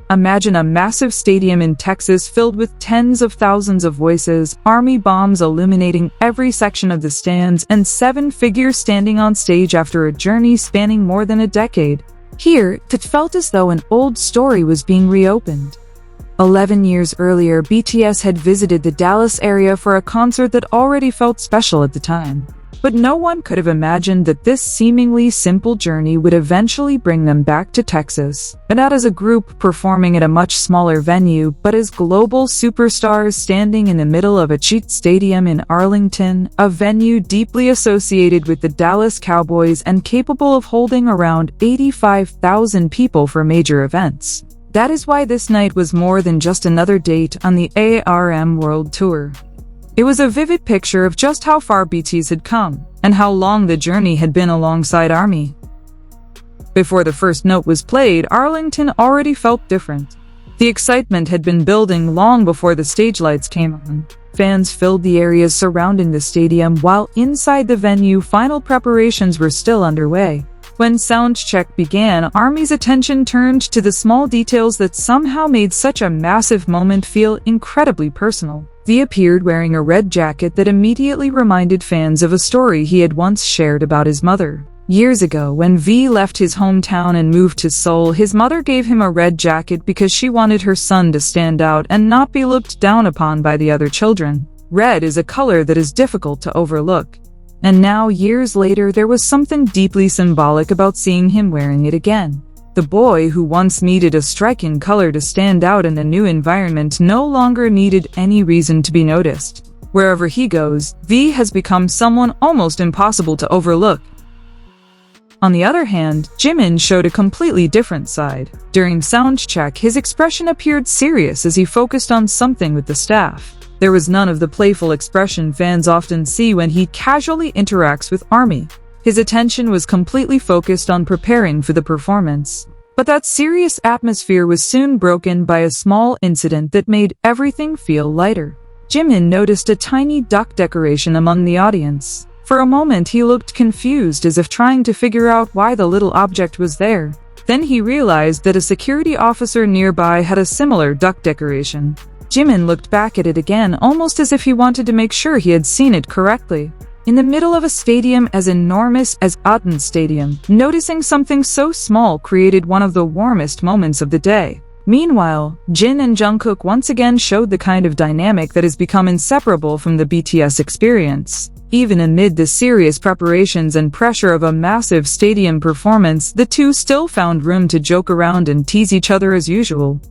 Imagine a massive stadium in Texas filled with tens of thousands of voices, army bombs illuminating every section of the stands, and 7 figures standing on stage after a journey spanning more than a decade. Here, it felt as though an old story was being reopened. 11 years earlier, BTS had visited the Dallas area for a concert that already felt special at the time. But no one could have imagined that this seemingly simple journey would eventually bring them back to Texas, and not as a group performing at a much smaller venue, but as global superstars standing in the middle of AT&T Stadium in Arlington, a venue deeply associated with the Dallas Cowboys and capable of holding around 85,000 people for major events. That is why this night was more than just another date on the ARMY World Tour. It was a vivid picture of just how far BTS had come, and how long the journey had been alongside ARMY. Before the first note was played, Arlington already felt different. The excitement had been building long before the stage lights came on. Fans filled the areas surrounding the stadium, while inside the venue, final preparations were still underway. When soundcheck began, ARMY's attention turned to the small details that somehow made such a massive moment feel incredibly personal. V appeared wearing a red jacket that immediately reminded fans of a story he had once shared about his mother. Years ago, when V left his hometown and moved to Seoul, his mother gave him a red jacket because she wanted her son to stand out and not be looked down upon by the other children. Red is a color that is difficult to overlook. And now, years later, there was something deeply symbolic about seeing him wearing it again. The boy who once needed a striking color to stand out in a new environment no longer needed any reason to be noticed. Wherever he goes, V has become someone almost impossible to overlook. On the other hand, Jimin showed a completely different side. During soundcheck, his expression appeared serious as he focused on something with the staff. There was none of the playful expression fans often see when he casually interacts with ARMY. His attention was completely focused on preparing for the performance. But that serious atmosphere was soon broken by a small incident that made everything feel lighter. Jimin noticed a tiny duck decoration among the audience. For a moment he looked confused, as if trying to figure out why the little object was there. Then he realized that a security officer nearby had a similar duck decoration. Jimin looked back at it again, almost as if he wanted to make sure he had seen it correctly. In the middle of a stadium as enormous as AT&T Stadium, noticing something so small created one of the warmest moments of the day. Meanwhile, Jin and Jungkook once again showed the kind of dynamic that has become inseparable from the BTS experience. Even amid the serious preparations and pressure of a massive stadium performance, the two still found room to joke around and tease each other as usual.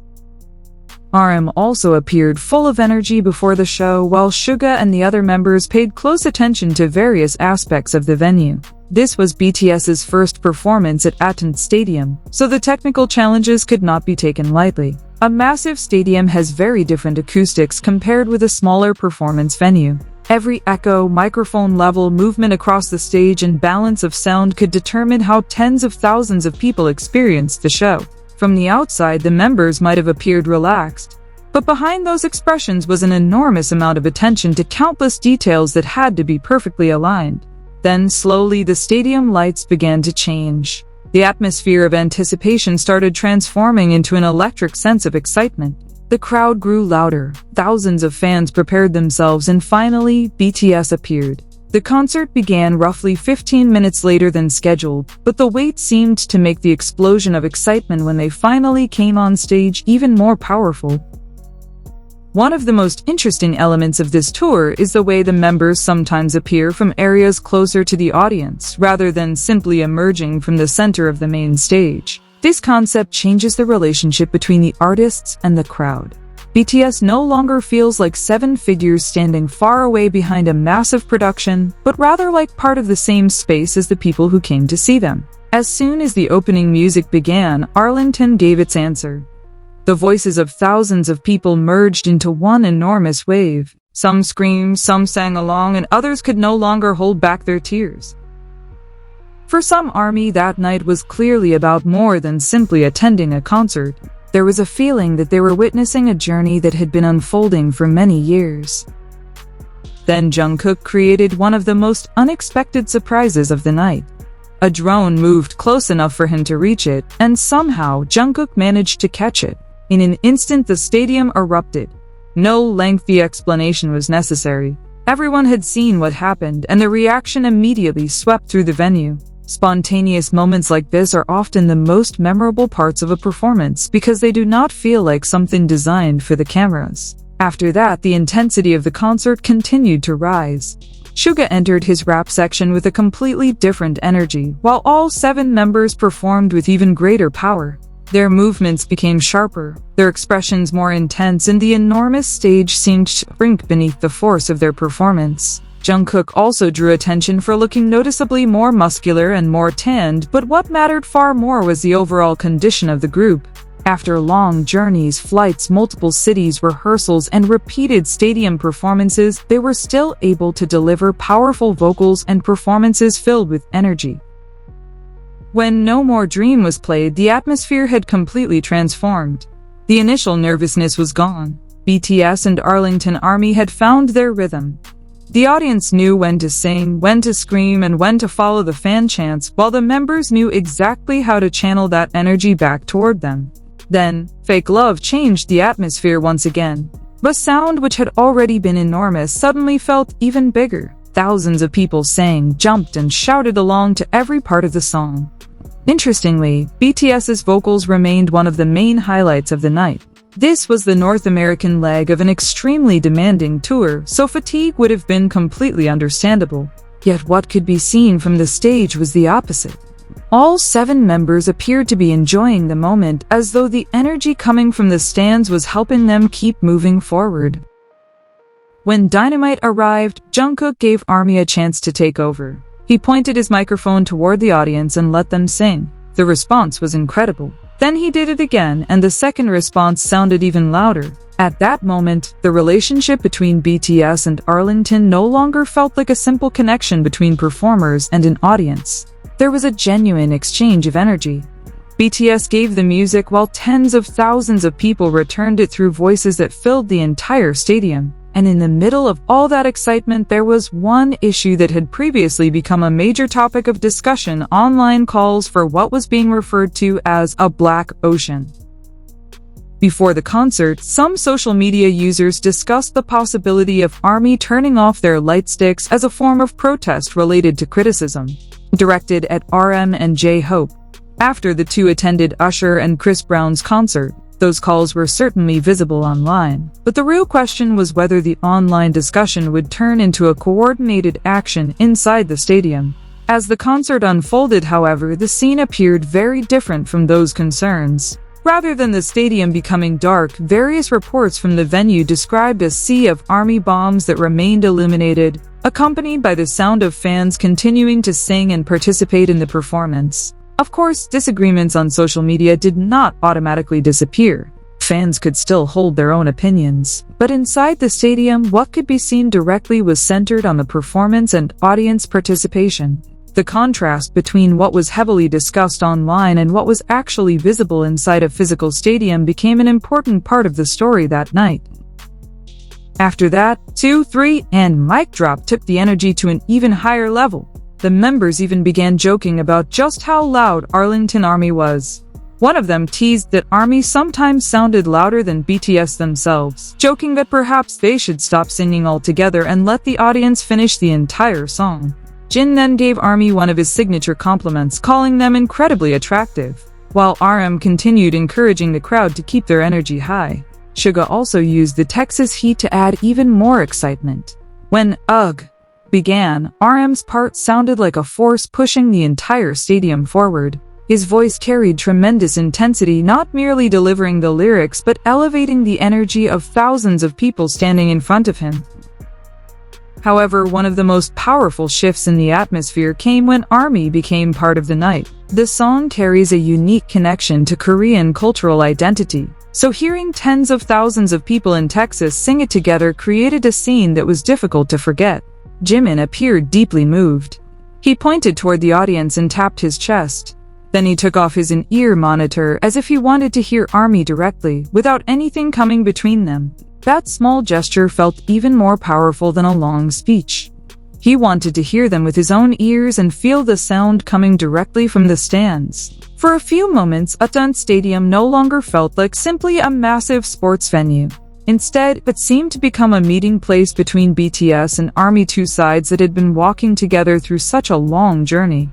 RM also appeared full of energy before the show, while Suga and the other members paid close attention to various aspects of the venue. This was BTS's first performance at AT&T Stadium, so the technical challenges could not be taken lightly. A massive stadium has very different acoustics compared with a smaller performance venue. Every echo, microphone level, movement across the stage, and balance of sound could determine how tens of thousands of people experienced the show. From the outside, the members might have appeared relaxed, but behind those expressions was an enormous amount of attention to countless details that had to be perfectly aligned. Then, slowly, the stadium lights began to change. The atmosphere of anticipation started transforming into an electric sense of excitement. The crowd grew louder, thousands of fans prepared themselves, and finally, BTS appeared. The concert began roughly 15 minutes later than scheduled, but the wait seemed to make the explosion of excitement when they finally came on stage even more powerful. One of the most interesting elements of this tour is the way the members sometimes appear from areas closer to the audience, rather than simply emerging from the center of the main stage. This concept changes the relationship between the artists and the crowd. BTS no longer feels like 7 figures standing far away behind a massive production, but rather like part of the same space as the people who came to see them. As soon as the opening music began, Arlington gave its answer. The voices of thousands of people merged into one enormous wave. Some screamed, some sang along, and others could no longer hold back their tears. For some, ARMY that night was clearly about more than simply attending a concert. There was a feeling that they were witnessing a journey that had been unfolding for many years. Then Jungkook created one of the most unexpected surprises of the night. A drone moved close enough for him to reach it, and somehow Jungkook managed to catch it. In an instant, the stadium erupted. No lengthy explanation was necessary. Everyone had seen what happened, and the reaction immediately swept through the venue. Spontaneous moments like this are often the most memorable parts of a performance because they do not feel like something designed for the cameras. After that, the intensity of the concert continued to rise. Suga entered his rap section with a completely different energy, while all 7 members performed with even greater power. Their movements became sharper, their expressions more intense, and the enormous stage seemed to shrink beneath the force of their performance. Jungkook also drew attention for looking noticeably more muscular and more tanned, but what mattered far more was the overall condition of the group. After long journeys, flights, multiple cities, rehearsals, and repeated stadium performances, they were still able to deliver powerful vocals and performances filled with energy. When No More Dream was played, the atmosphere had completely transformed. The initial nervousness was gone. BTS and Arlington ARMY had found their rhythm. The audience knew when to sing, when to scream, and when to follow the fan chants, while the members knew exactly how to channel that energy back toward them. Then, Fake Love changed the atmosphere once again. The sound, which had already been enormous, suddenly felt even bigger. Thousands of people sang, jumped, and shouted along to every part of the song. Interestingly, BTS's vocals remained one of the main highlights of the night. This was the North American leg of an extremely demanding tour, so fatigue would have been completely understandable. Yet what could be seen from the stage was the opposite. All 7 members appeared to be enjoying the moment, as though the energy coming from the stands was helping them keep moving forward. When Dynamite arrived, Jungkook gave ARMY a chance to take over. He pointed his microphone toward the audience and let them sing. The response was incredible. Then he did it again, and the second response sounded even louder. At that moment, the relationship between BTS and Arlington no longer felt like a simple connection between performers and an audience. There was a genuine exchange of energy. BTS gave the music while tens of thousands of people returned it through voices that filled the entire stadium. And in the middle of all that excitement, there was one issue that had previously become a major topic of discussion: online calls for what was being referred to as a black ocean. Before the concert, some social media users discussed the possibility of ARMY turning off their light sticks as a form of protest related to criticism directed at RM and J-Hope. After the two attended Usher and Chris Brown's concert, those calls were certainly visible online, but the real question was whether the online discussion would turn into a coordinated action inside the stadium. As the concert unfolded, however, the scene appeared very different from those concerns. Rather than the stadium becoming dark, various reports from the venue described a sea of ARMY bombs that remained illuminated, accompanied by the sound of fans continuing to sing and participate in the performance. Of course, disagreements on social media did not automatically disappear. Fans could still hold their own opinions. But inside the stadium, what could be seen directly was centered on the performance and audience participation. The contrast between what was heavily discussed online and what was actually visible inside a physical stadium became an important part of the story that night. After that, 2, 3, and mic drop took the energy to an even higher level. The members even began joking about just how loud Arlington ARMY was. One of them teased that ARMY sometimes sounded louder than BTS themselves, joking that perhaps they should stop singing altogether and let the audience finish the entire song. Jin then gave ARMY one of his signature compliments, calling them incredibly attractive, while RM continued encouraging the crowd to keep their energy high. Suga also used the Texas heat to add even more excitement. When UGH began, RM's part sounded like a force pushing the entire stadium forward. His voice carried tremendous intensity, not merely delivering the lyrics but elevating the energy of thousands of people standing in front of him. However, one of the most powerful shifts in the atmosphere came when ARMY became part of the night. The song carries a unique connection to Korean cultural identity, so hearing tens of thousands of people in Texas sing it together created a scene that was difficult to forget. Jimin appeared deeply moved. He pointed toward the audience and tapped his chest. Then he took off his in-ear monitor as if he wanted to hear ARMY directly, without anything coming between them. That small gesture felt even more powerful than a long speech. He wanted to hear them with his own ears and feel the sound coming directly from the stands. For a few moments, AT&T Stadium no longer felt like simply a massive sports venue. Instead, it seemed to become a meeting place between BTS and ARMY, two sides that had been walking together through such a long journey.